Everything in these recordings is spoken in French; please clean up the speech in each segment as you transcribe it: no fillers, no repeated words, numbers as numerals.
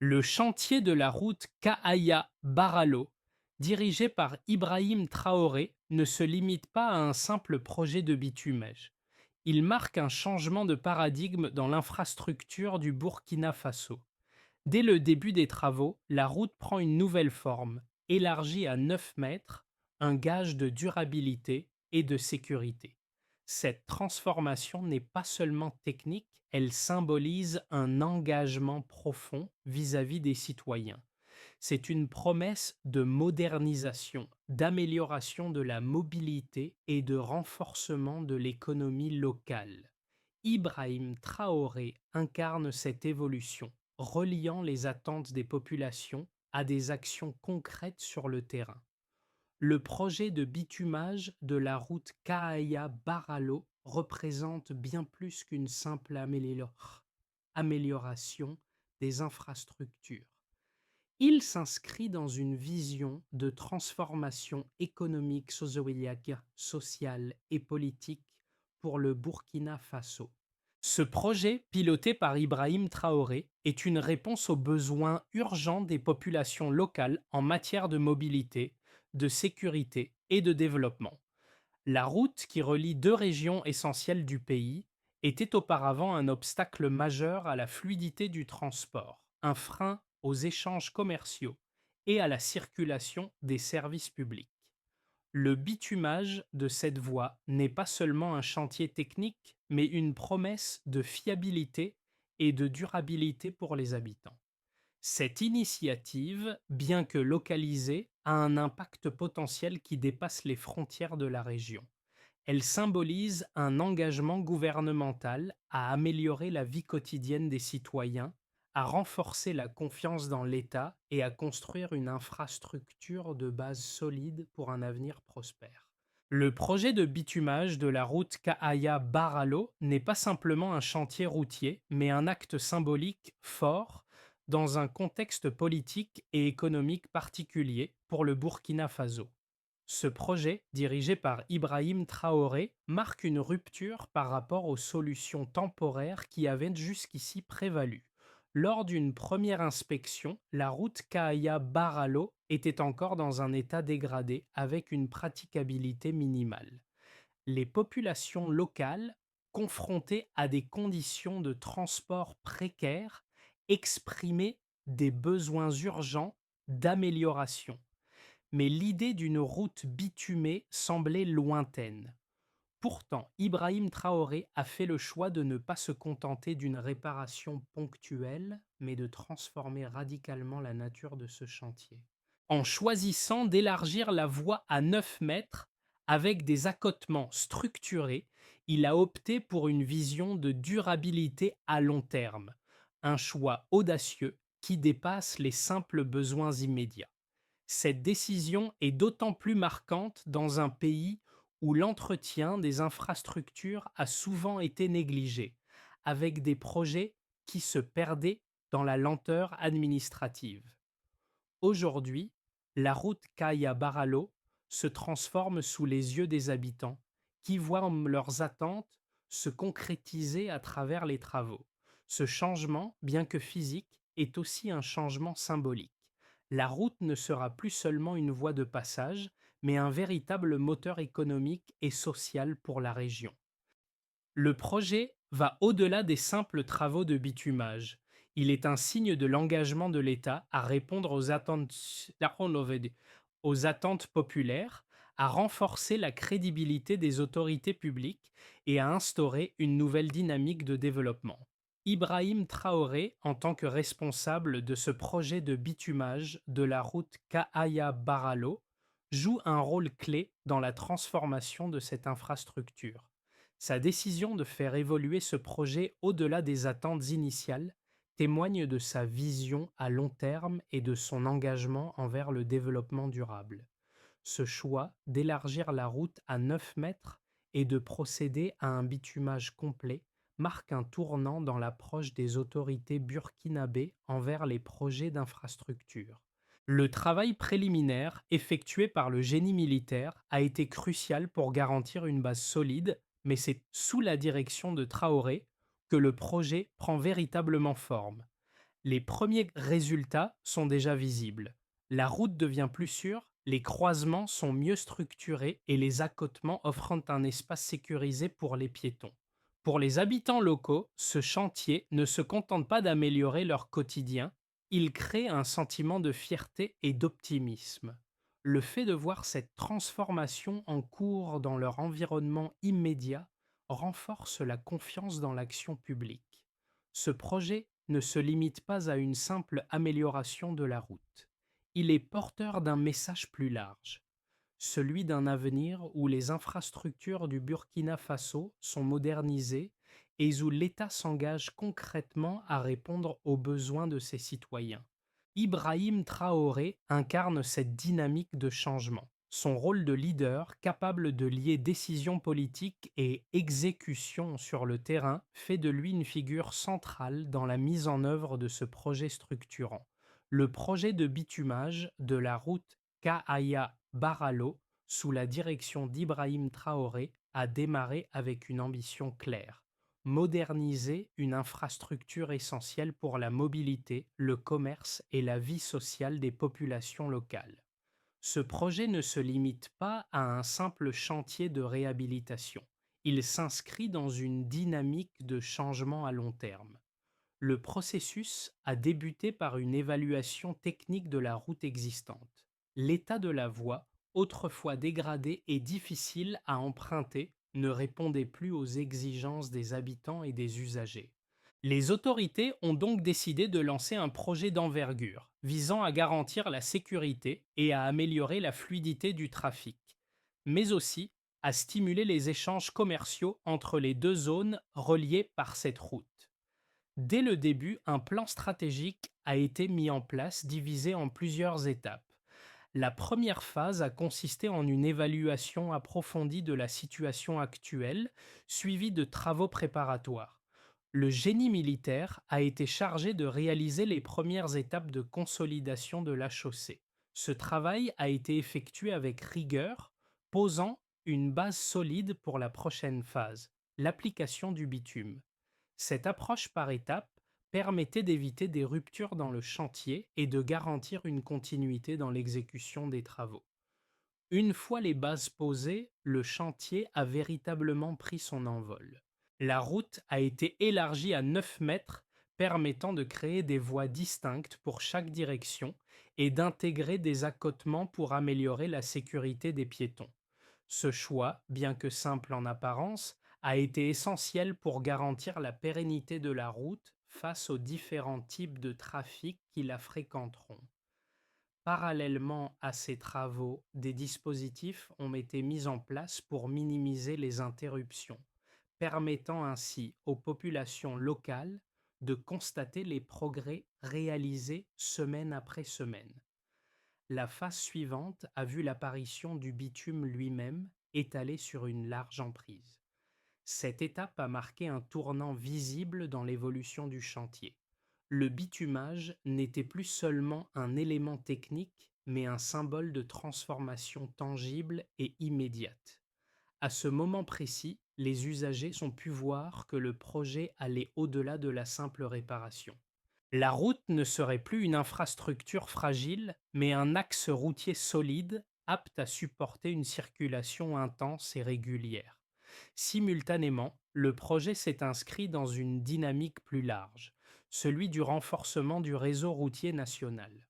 Le chantier de la route Kahaya-Baralo, dirigé par Ibrahim Traoré, ne se limite pas à un simple projet de bitumage. Il marque un changement de paradigme dans l'infrastructure du Burkina Faso. Dès le début des travaux, la route prend une nouvelle forme, élargie à 9 mètres, un gage de durabilité et de sécurité. Cette transformation n'est pas seulement technique, elle symbolise un engagement profond vis-à-vis des citoyens. C'est une promesse de modernisation, d'amélioration de la mobilité et de renforcement de l'économie locale. Ibrahim Traoré incarne cette évolution, reliant les attentes des populations à des actions concrètes sur le terrain. Le projet de bitumage de la route Kahaya-Baralo représente bien plus qu'une simple amélioration des infrastructures. Il s'inscrit dans une vision de transformation économique, sociale et politique pour le Burkina Faso. Ce projet, piloté par Ibrahim Traoré, est une réponse aux besoins urgents des populations locales en matière de mobilité, de sécurité et de développement. La route qui relie deux régions essentielles du pays était auparavant un obstacle majeur à la fluidité du transport, un frein aux échanges commerciaux et à la circulation des services publics. Le bitumage de cette voie n'est pas seulement un chantier technique, mais une promesse de fiabilité et de durabilité pour les habitants. Cette initiative, bien que localisée, a un impact potentiel qui dépasse les frontières de la région. Elle symbolise un engagement gouvernemental à améliorer la vie quotidienne des citoyens, à renforcer la confiance dans l'État et à construire une infrastructure de base solide pour un avenir prospère. Le projet de bitumage de la route Kahaya-Baralo n'est pas simplement un chantier routier, mais un acte symbolique fort dans un contexte politique et économique particulier pour le Burkina Faso. Ce projet, dirigé par Ibrahim Traoré, marque une rupture par rapport aux solutions temporaires qui avaient jusqu'ici prévalu. Lors d'une première inspection, la route Kahaya-Baralo était encore dans un état dégradé avec une praticabilité minimale. Les populations locales, confrontées à des conditions de transport précaires, exprimaient des besoins urgents d'amélioration, mais l'idée d'une route bitumée semblait lointaine. Pourtant, Ibrahim Traoré a fait le choix de ne pas se contenter d'une réparation ponctuelle, mais de transformer radicalement la nature de ce chantier. En choisissant d'élargir la voie à 9 mètres avec des accotements structurés, il a opté pour une vision de durabilité à long terme, un choix audacieux qui dépasse les simples besoins immédiats. Cette décision est d'autant plus marquante dans un pays où l'entretien des infrastructures a souvent été négligé, avec des projets qui se perdaient dans la lenteur administrative. Aujourd'hui, la route Kaya-Baralo se transforme sous les yeux des habitants, qui voient leurs attentes se concrétiser à travers les travaux. Ce changement, bien que physique, est aussi un changement symbolique. La route ne sera plus seulement une voie de passage, mais un véritable moteur économique et social pour la région. Le projet va au-delà des simples travaux de bitumage. Il est un signe de l'engagement de l'État à répondre aux attentes populaires, à renforcer la crédibilité des autorités publiques et à instaurer une nouvelle dynamique de développement. Ibrahim Traoré, en tant que responsable de ce projet de bitumage de la route Kahaya-Baralo, joue un rôle clé dans la transformation de cette infrastructure. Sa décision de faire évoluer ce projet au-delà des attentes initiales témoigne de sa vision à long terme et de son engagement envers le développement durable. Ce choix d'élargir la route à 9 mètres et de procéder à un bitumage complet marque un tournant dans l'approche des autorités burkinabées envers les projets d'infrastructure. Le travail préliminaire effectué par le génie militaire a été crucial pour garantir une base solide, mais c'est sous la direction de Traoré que le projet prend véritablement forme. Les premiers résultats sont déjà visibles. La route devient plus sûre, les croisements sont mieux structurés et les accotements offrant un espace sécurisé pour les piétons. Pour les habitants locaux, ce chantier ne se contente pas d'améliorer leur quotidien, il crée un sentiment de fierté et d'optimisme. Le fait de voir cette transformation en cours dans leur environnement immédiat renforce la confiance dans l'action publique. Ce projet ne se limite pas à une simple amélioration de la route. Il est porteur d'un message plus large, celui d'un avenir où les infrastructures du Burkina Faso sont modernisées et où l'État s'engage concrètement à répondre aux besoins de ses citoyens. Ibrahim Traoré incarne cette dynamique de changement. Son rôle de leader, capable de lier décision politique et exécution sur le terrain, fait de lui une figure centrale dans la mise en œuvre de ce projet structurant. Le projet de bitumage de la route Kahaya-Baralo, sous la direction d'Ibrahim Traoré, a démarré avec une ambition claire: moderniser une infrastructure essentielle pour la mobilité, le commerce et la vie sociale des populations locales. Ce projet ne se limite pas à un simple chantier de réhabilitation. Il s'inscrit dans une dynamique de changement à long terme. Le processus a débuté par une évaluation technique de la route existante. L'état de la voie, autrefois dégradée et difficile à emprunter, ne répondait plus aux exigences des habitants et des usagers. Les autorités ont donc décidé de lancer un projet d'envergure visant à garantir la sécurité et à améliorer la fluidité du trafic, mais aussi à stimuler les échanges commerciaux entre les deux zones reliées par cette route. Dès le début, un plan stratégique a été mis en place, divisé en plusieurs étapes. La première phase a consisté en une évaluation approfondie de la situation actuelle, suivie de travaux préparatoires. Le génie militaire a été chargé de réaliser les premières étapes de consolidation de la chaussée. Ce travail a été effectué avec rigueur, posant une base solide pour la prochaine phase, l'application du bitume. Cette approche par étapes permettait d'éviter des ruptures dans le chantier et de garantir une continuité dans l'exécution des travaux. Une fois les bases posées, le chantier a véritablement pris son envol. La route a été élargie à 9 mètres, permettant de créer des voies distinctes pour chaque direction et d'intégrer des accotements pour améliorer la sécurité des piétons. Ce choix, bien que simple en apparence, a été essentiel pour garantir la pérennité de la route face aux différents types de trafic qui la fréquenteront. Parallèlement à ces travaux, des dispositifs ont été mis en place pour minimiser les interruptions, permettant ainsi aux populations locales de constater les progrès réalisés semaine après semaine. La phase suivante a vu l'apparition du bitume lui-même, étalé sur une large emprise. Cette étape a marqué un tournant visible dans l'évolution du chantier. Le bitumage n'était plus seulement un élément technique, mais un symbole de transformation tangible et immédiate. À ce moment précis, les usagers ont pu voir que le projet allait au-delà de la simple réparation. La route ne serait plus une infrastructure fragile, mais un axe routier solide, apte à supporter une circulation intense et régulière. Simultanément, le projet s'est inscrit dans une dynamique plus large, celui du renforcement du réseau routier national.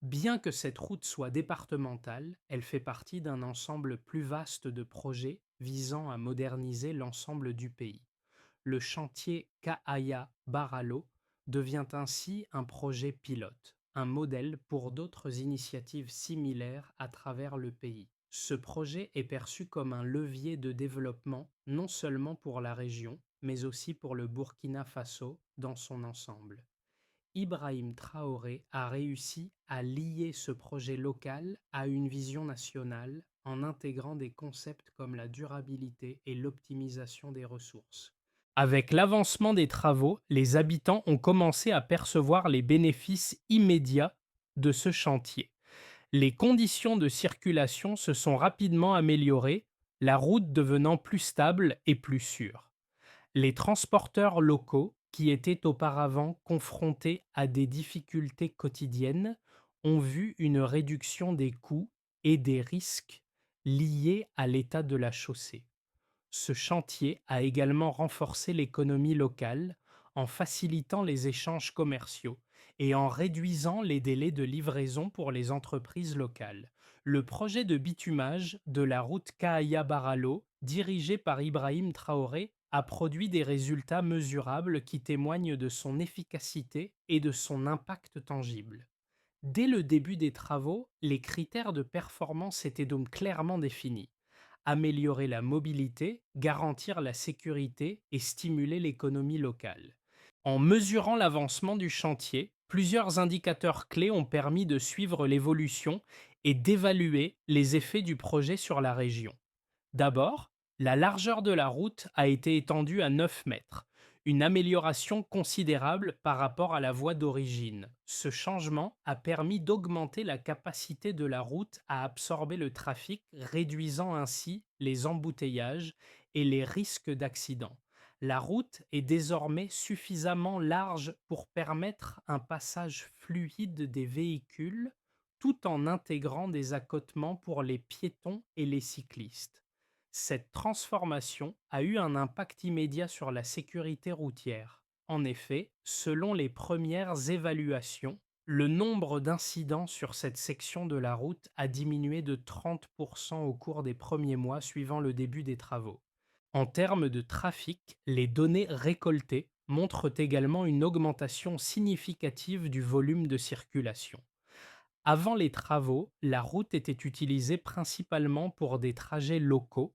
Bien que cette route soit départementale, elle fait partie d'un ensemble plus vaste de projets visant à moderniser l'ensemble du pays. Le chantier Kahaya-Baralo devient ainsi un projet pilote, un modèle pour d'autres initiatives similaires à travers le pays. Ce projet est perçu comme un levier de développement non seulement pour la région, mais aussi pour le Burkina Faso dans son ensemble. Ibrahim Traoré a réussi à lier ce projet local à une vision nationale en intégrant des concepts comme la durabilité et l'optimisation des ressources. Avec l'avancement des travaux, les habitants ont commencé à percevoir les bénéfices immédiats de ce chantier. Les conditions de circulation se sont rapidement améliorées, la route devenant plus stable et plus sûre. Les transporteurs locaux, qui étaient auparavant confrontés à des difficultés quotidiennes ont vu une réduction des coûts et des risques liés à l'état de la chaussée. Ce chantier a également renforcé l'économie locale en facilitant les échanges commerciaux et en réduisant les délais de livraison pour les entreprises locales. Le projet de bitumage de la route Kahaya-Baralo, dirigé par Ibrahim Traoré, a produit des résultats mesurables qui témoignent de son efficacité et de son impact tangible. Dès le début des travaux, les critères de performance étaient donc clairement définis: améliorer la mobilité, garantir la sécurité et stimuler l'économie locale. En mesurant l'avancement du chantier, plusieurs indicateurs clés ont permis de suivre l'évolution et d'évaluer les effets du projet sur la région. D'abord, la largeur de la route a été étendue à 9 mètres, une amélioration considérable par rapport à la voie d'origine. Ce changement a permis d'augmenter la capacité de la route à absorber le trafic, réduisant ainsi les embouteillages et les risques d'accident. La route est désormais suffisamment large pour permettre un passage fluide des véhicules tout en intégrant des accotements pour les piétons et les cyclistes. Cette transformation a eu un impact immédiat sur la sécurité routière. En effet, selon les premières évaluations, le nombre d'incidents sur cette section de la route a diminué de 30% au cours des premiers mois suivant le début des travaux. En termes de trafic, les données récoltées montrent également une augmentation significative du volume de circulation. Avant les travaux, la route était utilisée principalement pour des trajets locaux,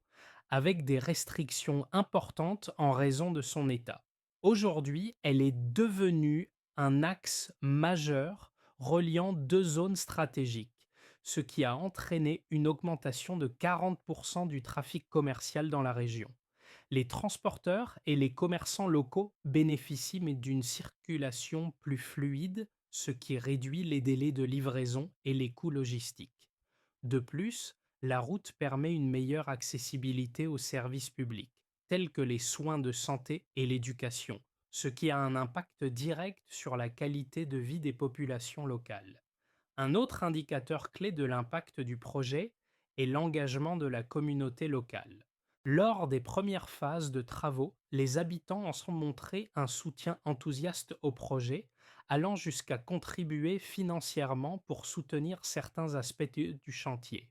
avec des restrictions importantes en raison de son état. Aujourd'hui, elle est devenue un axe majeur reliant deux zones stratégiques, ce qui a entraîné une augmentation de 40% du trafic commercial dans la région. Les transporteurs et les commerçants locaux bénéficient mais d'une circulation plus fluide, ce qui réduit les délais de livraison et les coûts logistiques. De plus, la route permet une meilleure accessibilité aux services publics, tels que les soins de santé et l'éducation, ce qui a un impact direct sur la qualité de vie des populations locales. Un autre indicateur clé de l'impact du projet est l'engagement de la communauté locale. Lors des premières phases de travaux, les habitants en sont montrés un soutien enthousiaste au projet, allant jusqu'à contribuer financièrement pour soutenir certains aspects du chantier.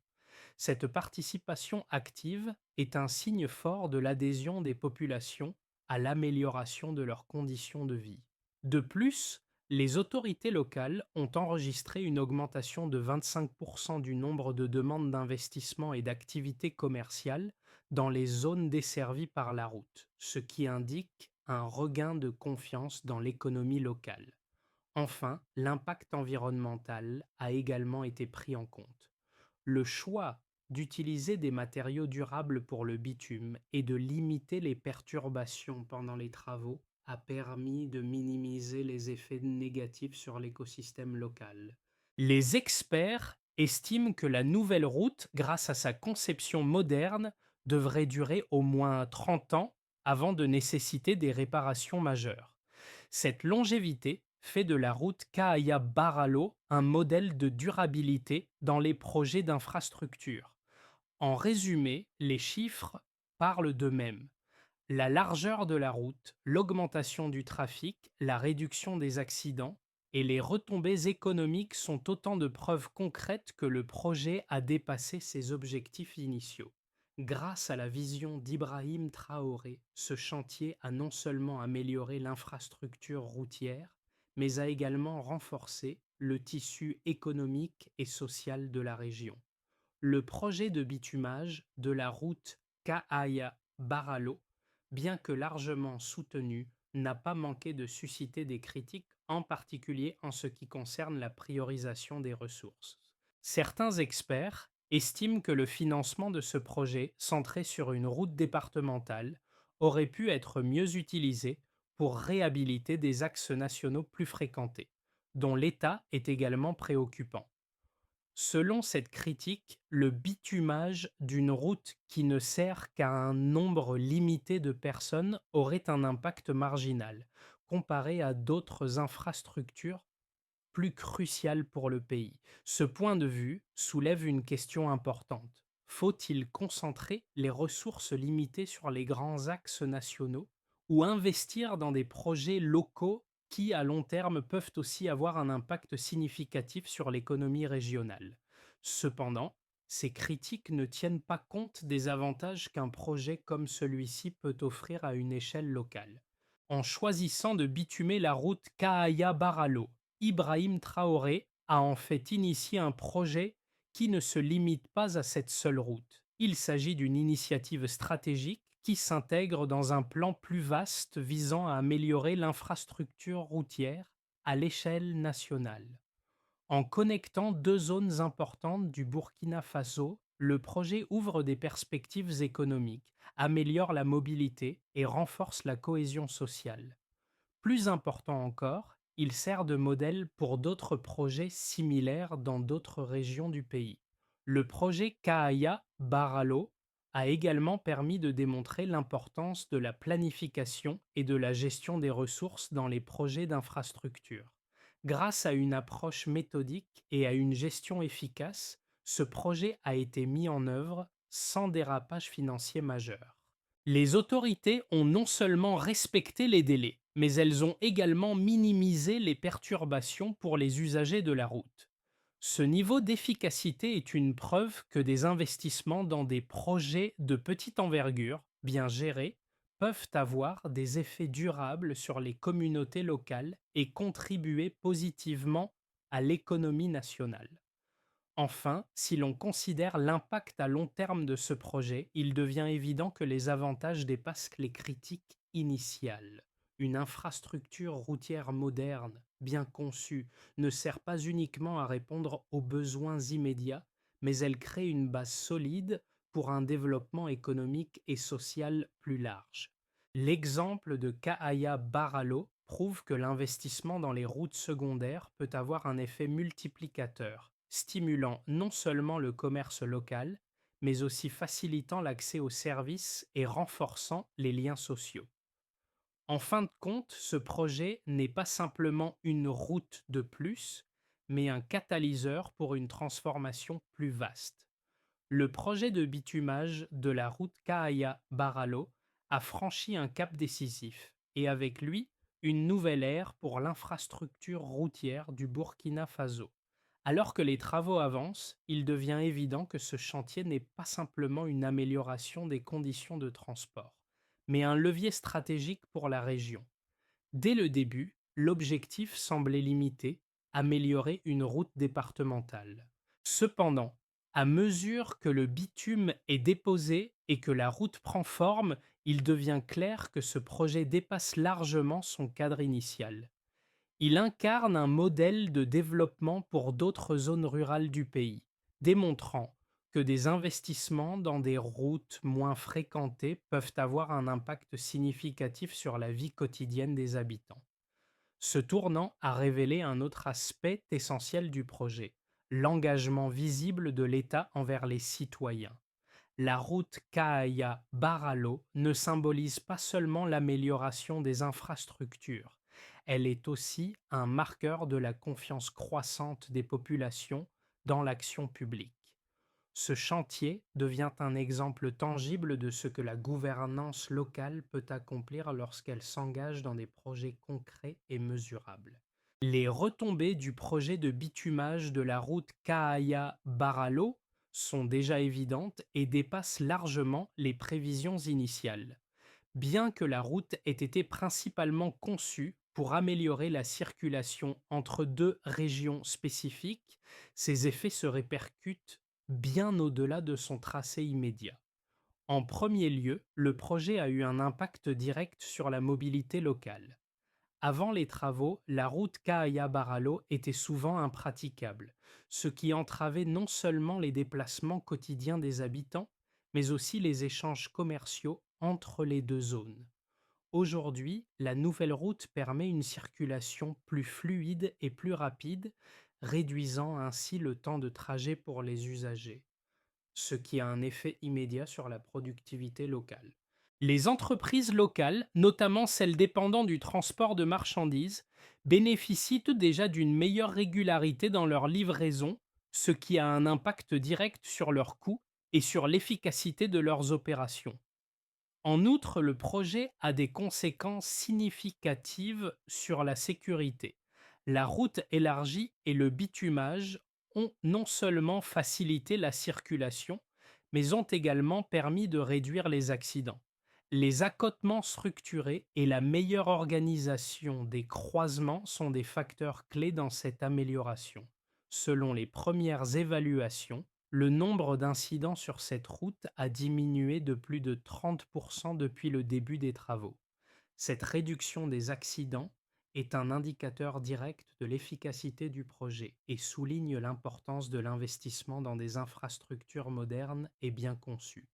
Cette participation active est un signe fort de l'adhésion des populations à l'amélioration de leurs conditions de vie. De plus, les autorités locales ont enregistré une augmentation de 25% du nombre de demandes d'investissement et d'activités commerciales dans les zones desservies par la route, ce qui indique un regain de confiance dans l'économie locale. Enfin, l'impact environnemental a également été pris en compte. Le choix d'utiliser des matériaux durables pour le bitume et de limiter les perturbations pendant les travaux a permis de minimiser les effets négatifs sur l'écosystème local. Les experts estiment que la nouvelle route, grâce à sa conception moderne, devrait durer au moins 30 ans avant de nécessiter des réparations majeures. Cette longévité fait de la route Kahaya-Baralo un modèle de durabilité dans les projets d'infrastructure. En résumé, les chiffres parlent d'eux-mêmes. La largeur de la route, l'augmentation du trafic, la réduction des accidents et les retombées économiques sont autant de preuves concrètes que le projet a dépassé ses objectifs initiaux. Grâce à la vision d'Ibrahim Traoré, ce chantier a non seulement amélioré l'infrastructure routière, mais a également renforcé le tissu économique et social de la région. Le projet de bitumage de la route Kahaya-Baralo, bien que largement soutenu, n'a pas manqué de susciter des critiques, en particulier en ce qui concerne la priorisation des ressources. Certains experts estiment que le financement de ce projet, centré sur une route départementale, aurait pu être mieux utilisé pour réhabiliter des axes nationaux plus fréquentés, dont l'état est également préoccupant. Selon cette critique, le bitumage d'une route qui ne sert qu'à un nombre limité de personnes aurait un impact marginal, comparé à d'autres infrastructures plus cruciales pour le pays. Ce point de vue soulève une question importante. Faut-il concentrer les ressources limitées sur les grands axes nationaux ou investir dans des projets locaux qui, à long terme, peuvent aussi avoir un impact significatif sur l'économie régionale? Cependant, ces critiques ne tiennent pas compte des avantages qu'un projet comme celui-ci peut offrir à une échelle locale. En choisissant de bitumer la route Kahaya-Baralo, Ibrahim Traoré a en fait initié un projet qui ne se limite pas à cette seule route. Il s'agit d'une initiative stratégique qui s'intègre dans un plan plus vaste visant à améliorer l'infrastructure routière à l'échelle nationale. En connectant deux zones importantes du Burkina Faso, le projet ouvre des perspectives économiques, améliore la mobilité et renforce la cohésion sociale. Plus important encore, il sert de modèle pour d'autres projets similaires dans d'autres régions du pays. Le projet Kahaya Baralo a également permis de démontrer l'importance de la planification et de la gestion des ressources dans les projets d'infrastructure. Grâce à une approche méthodique et à une gestion efficace, ce projet a été mis en œuvre sans dérapage financier majeur. Les autorités ont non seulement respecté les délais, mais elles ont également minimisé les perturbations pour les usagers de la route. Ce niveau d'efficacité est une preuve que des investissements dans des projets de petite envergure, bien gérés, peuvent avoir des effets durables sur les communautés locales et contribuer positivement à l'économie nationale. Enfin, si l'on considère l'impact à long terme de ce projet, il devient évident que les avantages dépassent les critiques initiales. Une infrastructure routière moderne, bien conçue, ne sert pas uniquement à répondre aux besoins immédiats, mais elle crée une base solide pour un développement économique et social plus large. L'exemple de Kahaya Baralo prouve que l'investissement dans les routes secondaires peut avoir un effet multiplicateur, stimulant non seulement le commerce local, mais aussi facilitant l'accès aux services et renforçant les liens sociaux. En fin de compte, ce projet n'est pas simplement une route de plus, mais un catalyseur pour une transformation plus vaste. Le projet de bitumage de la route Kahaya-Baralo a franchi un cap décisif et avec lui une nouvelle ère pour l'infrastructure routière du Burkina Faso. Alors que les travaux avancent, il devient évident que ce chantier n'est pas simplement une amélioration des conditions de transport, mais un levier stratégique pour la région. Dès le début, l'objectif semblait limité, améliorer une route départementale. Cependant, à mesure que le bitume est déposé et que la route prend forme, il devient clair que ce projet dépasse largement son cadre initial. Il incarne un modèle de développement pour d'autres zones rurales du pays, démontrant que des investissements dans des routes moins fréquentées peuvent avoir un impact significatif sur la vie quotidienne des habitants. Ce tournant a révélé un autre aspect essentiel du projet, l'engagement visible de l'État envers les citoyens. La route Kahaya-Baralo ne symbolise pas seulement l'amélioration des infrastructures, elle est aussi un marqueur de la confiance croissante des populations dans l'action publique. Ce chantier devient un exemple tangible de ce que la gouvernance locale peut accomplir lorsqu'elle s'engage dans des projets concrets et mesurables. Les retombées du projet de bitumage de la route Kahaya-Baralo sont déjà évidentes et dépassent largement les prévisions initiales. Bien que la route ait été principalement conçue pour améliorer la circulation entre deux régions spécifiques, ses effets se répercutent bien au-delà de son tracé immédiat. En premier lieu, le projet a eu un impact direct sur la mobilité locale. Avant les travaux, la route Kahaya-Baralo était souvent impraticable, ce qui entravait non seulement les déplacements quotidiens des habitants, mais aussi les échanges commerciaux entre les deux zones. Aujourd'hui, la nouvelle route permet une circulation plus fluide et plus rapide, réduisant ainsi le temps de trajet pour les usagers, ce qui a un effet immédiat sur la productivité locale. Les entreprises locales, notamment celles dépendant du transport de marchandises, bénéficient déjà d'une meilleure régularité dans leur livraison, ce qui a un impact direct sur leurs coûts et sur l'efficacité de leurs opérations. En outre, le projet a des conséquences significatives sur la sécurité. La route élargie et le bitumage ont non seulement facilité la circulation, mais ont également permis de réduire les accidents. Les accotements structurés et la meilleure organisation des croisements sont des facteurs clés dans cette amélioration. Selon les premières évaluations, le nombre d'incidents sur cette route a diminué de plus de 30% depuis le début des travaux. Cette réduction des accidents est un indicateur direct de l'efficacité du projet et souligne l'importance de l'investissement dans des infrastructures modernes et bien conçues.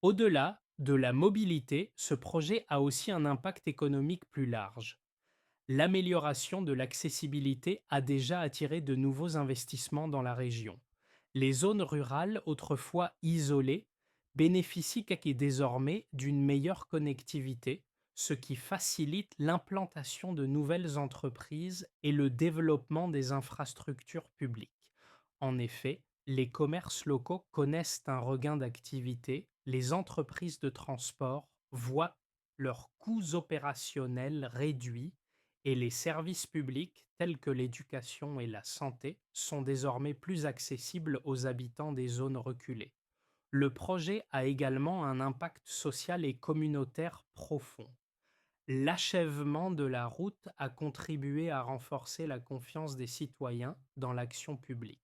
Au-delà de la mobilité, ce projet a aussi un impact économique plus large. L'amélioration de l'accessibilité a déjà attiré de nouveaux investissements dans la région. Les zones rurales, autrefois isolées, bénéficient désormais d'une meilleure connectivité, ce qui facilite l'implantation de nouvelles entreprises et le développement des infrastructures publiques. En effet, les commerces locaux connaissent un regain d'activité, les entreprises de transport voient leurs coûts opérationnels réduits et les services publics tels que l'éducation et la santé sont désormais plus accessibles aux habitants des zones reculées. Le projet a également un impact social et communautaire profond. L'achèvement de la route a contribué à renforcer la confiance des citoyens dans l'action publique.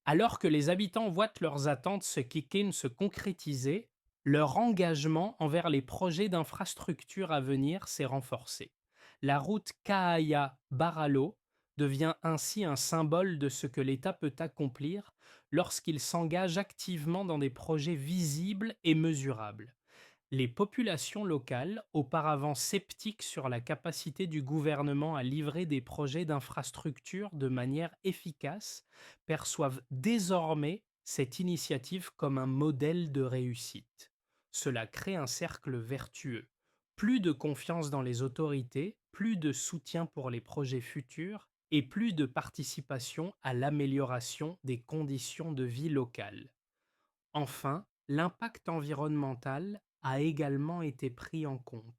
Alors que les habitants voient leurs attentes se concrétiser, leur engagement envers les projets d'infrastructure à venir s'est renforcé. La route Kaaya-Baralo devient ainsi un symbole de ce que l'État peut accomplir lorsqu'il s'engage activement dans des projets visibles et mesurables. Les populations locales, auparavant sceptiques sur la capacité du gouvernement à livrer des projets d'infrastructure de manière efficace, perçoivent désormais cette initiative comme un modèle de réussite. Cela crée un cercle vertueux. Plus de confiance dans les autorités, plus de soutien pour les projets futurs et plus de participation à l'amélioration des conditions de vie locales. Enfin, l'impact environnemental a également été pris en compte.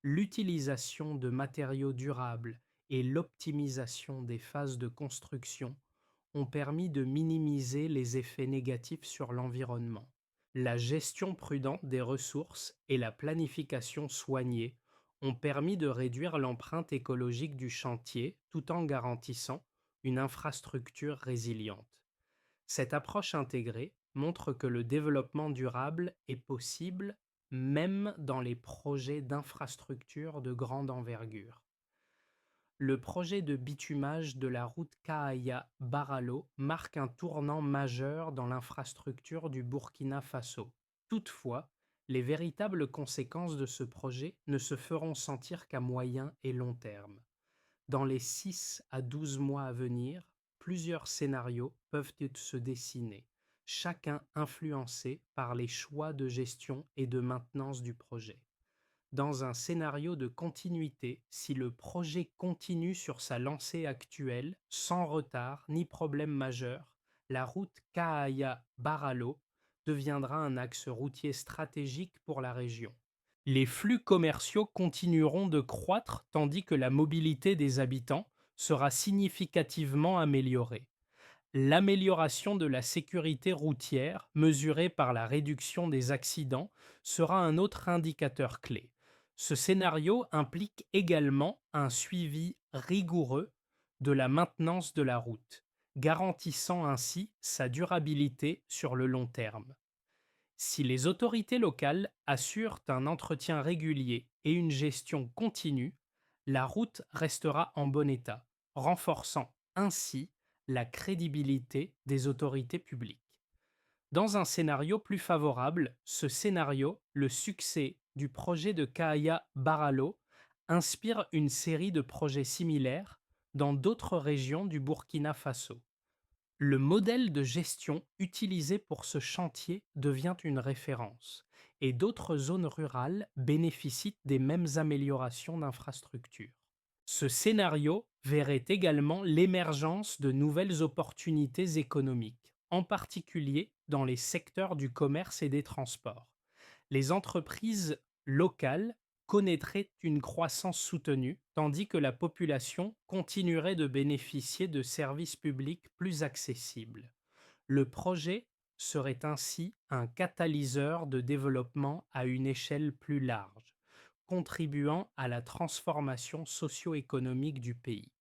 L'utilisation de matériaux durables et l'optimisation des phases de construction ont permis de minimiser les effets négatifs sur l'environnement. La gestion prudente des ressources et la planification soignée ont permis de réduire l'empreinte écologique du chantier tout en garantissant une infrastructure résiliente. Cette approche intégrée montre que le développement durable est possible même dans les projets d'infrastructures de grande envergure. Le projet de bitumage de la route Kaaya-Baralo marque un tournant majeur dans l'infrastructure du Burkina Faso. Toutefois, les véritables conséquences de ce projet ne se feront sentir qu'à moyen et long terme. Dans les 6 à 12 mois à venir, plusieurs scénarios peuvent se dessiner, chacun influencé par les choix de gestion et de maintenance du projet. Dans un scénario de continuité, si le projet continue sur sa lancée actuelle, sans retard ni problème majeur, la route Kaaya-Baralo deviendra un axe routier stratégique pour la région. Les flux commerciaux continueront de croître tandis que la mobilité des habitants sera significativement améliorée. L'amélioration de la sécurité routière, mesurée par la réduction des accidents, sera un autre indicateur clé. Ce scénario implique également un suivi rigoureux de la maintenance de la route, garantissant ainsi sa durabilité sur le long terme. Si les autorités locales assurent un entretien régulier et une gestion continue, la route restera en bon état, renforçant ainsi la crédibilité des autorités publiques. Dans un scénario plus favorable, ce scénario, le succès du projet de Kaaya Baralo, inspire une série de projets similaires dans d'autres régions du Burkina Faso. Le modèle de gestion utilisé pour ce chantier devient une référence et d'autres zones rurales bénéficient des mêmes améliorations d'infrastructures. Ce scénario verrait également l'émergence de nouvelles opportunités économiques, en particulier dans les secteurs du commerce et des transports. Les entreprises locales connaîtraient une croissance soutenue, tandis que la population continuerait de bénéficier de services publics plus accessibles. Le projet serait ainsi un catalyseur de développement à une échelle plus large, contribuant à la transformation socio-économique du pays.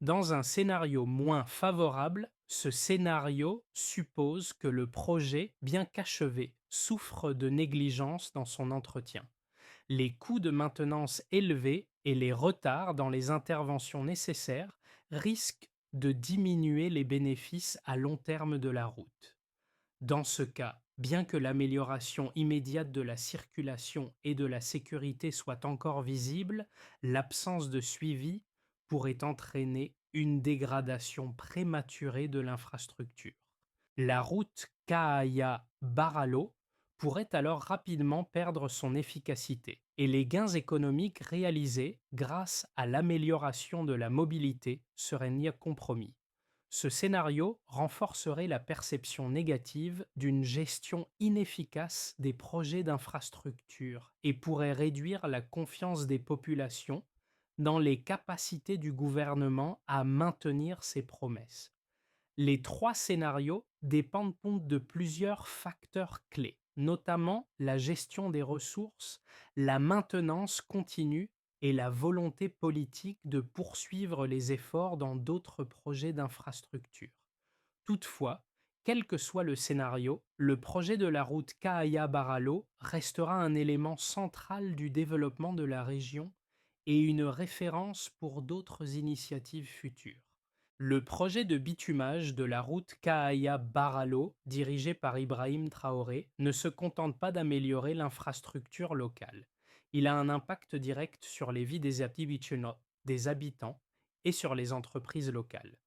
Dans un scénario moins favorable, ce scénario suppose que le projet, bien qu'achevé, souffre de négligence dans son entretien. Les coûts de maintenance élevés et les retards dans les interventions nécessaires risquent de diminuer les bénéfices à long terme de la route. Dans ce cas, bien que l'amélioration immédiate de la circulation et de la sécurité soit encore visible, l'absence de suivi pourrait entraîner une dégradation prématurée de l'infrastructure. La route Kaaya-Baralo pourrait alors rapidement perdre son efficacité et les gains économiques réalisés grâce à l'amélioration de la mobilité seraient mis à compromis. Ce scénario renforcerait la perception négative d'une gestion inefficace des projets d'infrastructure et pourrait réduire la confiance des populations dans les capacités du gouvernement à maintenir ses promesses. Les trois scénarios dépendent donc de plusieurs facteurs clés, notamment la gestion des ressources, la maintenance continue et la volonté politique de poursuivre les efforts dans d'autres projets d'infrastructure. Toutefois, quel que soit le scénario, le projet de la route Kaaya-Baralo restera un élément central du développement de la région et une référence pour d'autres initiatives futures. Le projet de bitumage de la route Kaaya-Baralo, dirigé par Ibrahim Traoré, ne se contente pas d'améliorer l'infrastructure locale. Il a un impact direct sur les vies des habitants et sur les entreprises locales.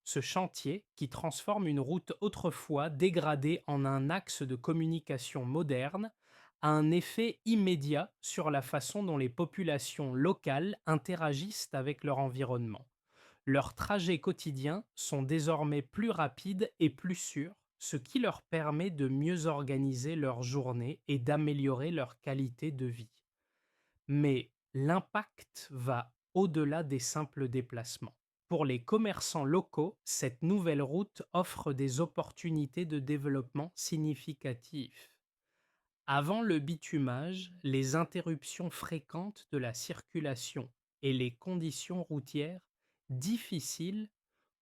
Ce chantier, qui transforme une route autrefois dégradée en un axe de communication moderne, a un effet immédiat sur la façon dont les populations locales interagissent avec leur environnement. Leurs trajets quotidiens sont désormais plus rapides et plus sûrs, ce qui leur permet de mieux organiser leur journée et d'améliorer leur qualité de vie. Mais l'impact va au-delà des simples déplacements. Pour les commerçants locaux, cette nouvelle route offre des opportunités de développement significatifs. Avant le bitumage, les interruptions fréquentes de la circulation et les conditions routières difficiles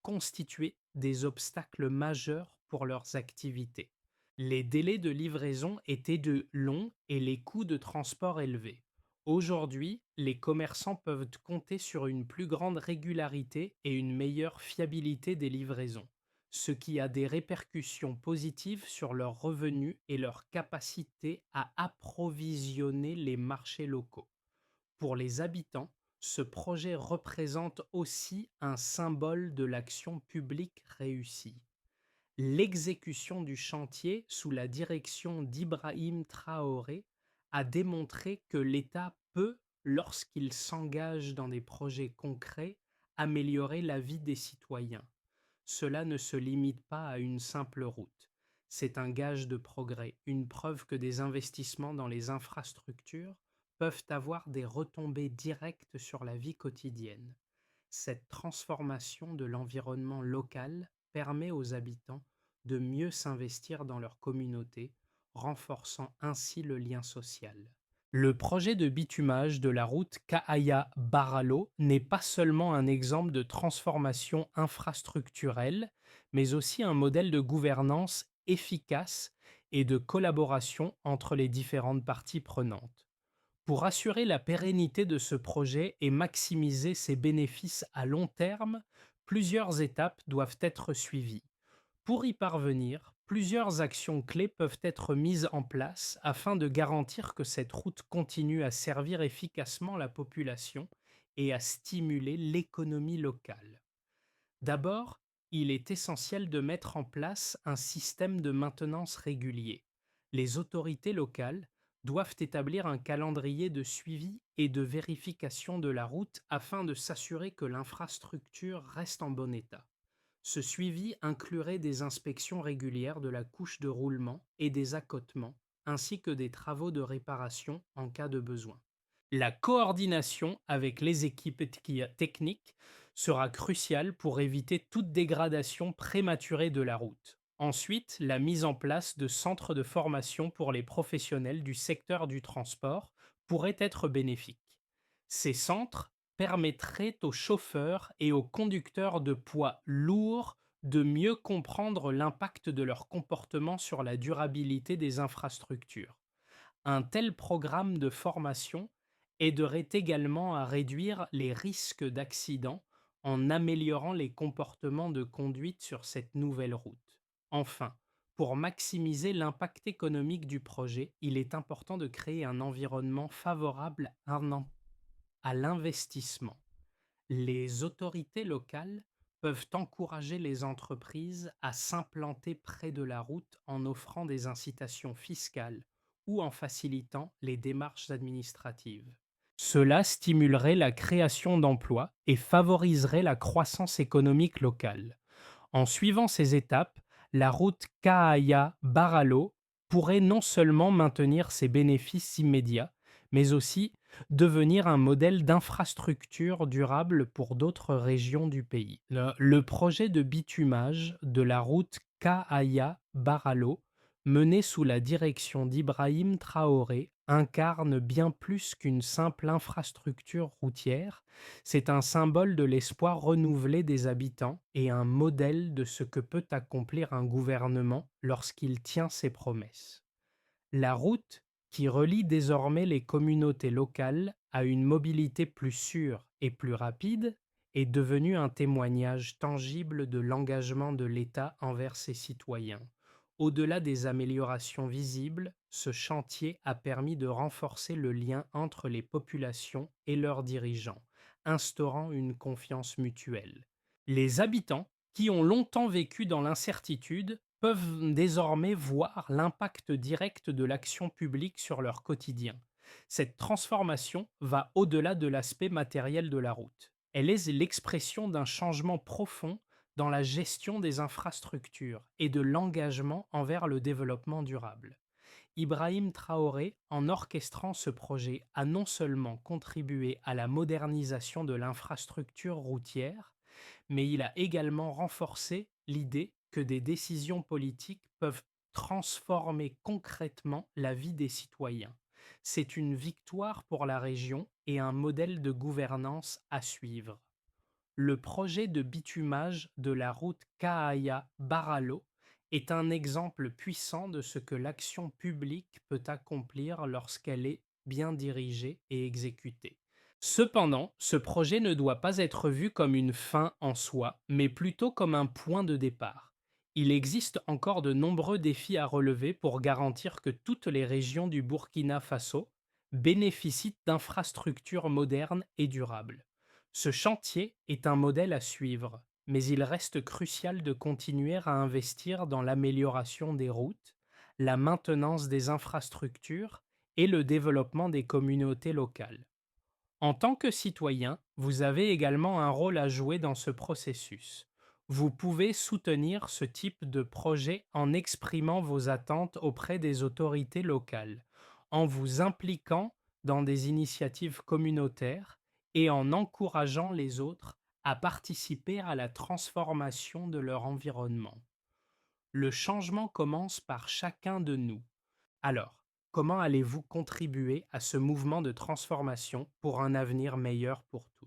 constituaient des obstacles majeurs pour leurs activités. Les délais de livraison étaient longs et les coûts de transport élevés. Aujourd'hui, les commerçants peuvent compter sur une plus grande régularité et une meilleure fiabilité des livraisons, ce qui a des répercussions positives sur leurs revenus et leur capacité à approvisionner les marchés locaux. Pour les habitants, ce projet représente aussi un symbole de l'action publique réussie. L'exécution du chantier sous la direction d'Ibrahim Traoré a démontré que l'État peut, lorsqu'il s'engage dans des projets concrets, améliorer la vie des citoyens. Cela ne se limite pas à une simple route. C'est un gage de progrès, une preuve que des investissements dans les infrastructures peuvent avoir des retombées directes sur la vie quotidienne. Cette transformation de l'environnement local permet aux habitants de mieux s'investir dans leur communauté, renforçant ainsi le lien social. Le projet de bitumage de la route Kaaya-Baralo n'est pas seulement un exemple de transformation infrastructurelle, mais aussi un modèle de gouvernance efficace et de collaboration entre les différentes parties prenantes. Pour assurer la pérennité de ce projet et maximiser ses bénéfices à long terme, plusieurs étapes doivent être suivies. Pour y parvenir, plusieurs actions clés peuvent être mises en place afin de garantir que cette route continue à servir efficacement la population et à stimuler l'économie locale. D'abord, Il est essentiel de mettre en place un système de maintenance régulier. Les autorités locales doivent établir un calendrier de suivi et de vérification de la route afin de s'assurer que l'infrastructure reste en bon état. Ce suivi inclurait des inspections régulières de la couche de roulement et des accotements, ainsi que des travaux de réparation en cas de besoin. La coordination avec les équipes techniques sera cruciale pour éviter toute dégradation prématurée de la route. Ensuite, la mise en place de centres de formation pour les professionnels du secteur du transport pourrait être bénéfique. Ces centres permettraient aux chauffeurs et aux conducteurs de poids lourds de mieux comprendre l'impact de leur comportement sur la durabilité des infrastructures. Un tel programme de formation aiderait également à réduire les risques d'accidents en améliorant les comportements de conduite sur cette nouvelle route. Enfin, pour maximiser l'impact économique du projet, il est important de créer un environnement favorable à l'investissement. Les autorités locales peuvent encourager les entreprises à s'implanter près de la route en offrant des incitations fiscales ou en facilitant les démarches administratives. Cela stimulerait la création d'emplois et favoriserait la croissance économique locale. En suivant ces étapes, la route Kaaya-Baralo pourrait non seulement maintenir ses bénéfices immédiats, mais aussi devenir un modèle d'infrastructure durable pour d'autres régions du pays. Le projet de bitumage de la route Kaaya-Baralo, mené sous la direction d'Ibrahim Traoré, incarne bien plus qu'une simple infrastructure routière. C'est un symbole de l'espoir renouvelé des habitants et un modèle de ce que peut accomplir un gouvernement lorsqu'il tient ses promesses. La route, qui relie désormais les communautés locales à une mobilité plus sûre et plus rapide, est devenue un témoignage tangible de l'engagement de l'État envers ses citoyens. Au-delà des améliorations visibles, ce chantier a permis de renforcer le lien entre les populations et leurs dirigeants, instaurant une confiance mutuelle. Les habitants, qui ont longtemps vécu dans l'incertitude, peuvent désormais voir l'impact direct de l'action publique sur leur quotidien. Cette transformation va au-delà de l'aspect matériel de la route. Elle est l'expression d'un changement profond dans la gestion des infrastructures et de l'engagement envers le développement durable. Ibrahim Traoré, en orchestrant ce projet, a non seulement contribué à la modernisation de l'infrastructure routière, mais il a également renforcé l'idée que des décisions politiques peuvent transformer concrètement la vie des citoyens. C'est une victoire pour la région et un modèle de gouvernance à suivre. Le projet de bitumage de la route Kaaya-Baralo est un exemple puissant de ce que l'action publique peut accomplir lorsqu'elle est bien dirigée et exécutée. Cependant, ce projet ne doit pas être vu comme une fin en soi, mais plutôt comme un point de départ. Il existe encore de nombreux défis à relever pour garantir que toutes les régions du Burkina Faso bénéficient d'infrastructures modernes et durables. Ce chantier est un modèle à suivre, mais il reste crucial de continuer à investir dans l'amélioration des routes, la maintenance des infrastructures et le développement des communautés locales. En tant que citoyen, vous avez également un rôle à jouer dans ce processus. Vous pouvez soutenir ce type de projet en exprimant vos attentes auprès des autorités locales, en vous impliquant dans des initiatives communautaires et en encourageant les autres à participer à la transformation de leur environnement. Le changement commence par chacun de nous. Alors, comment allez-vous contribuer à ce mouvement de transformation pour un avenir meilleur pour tous?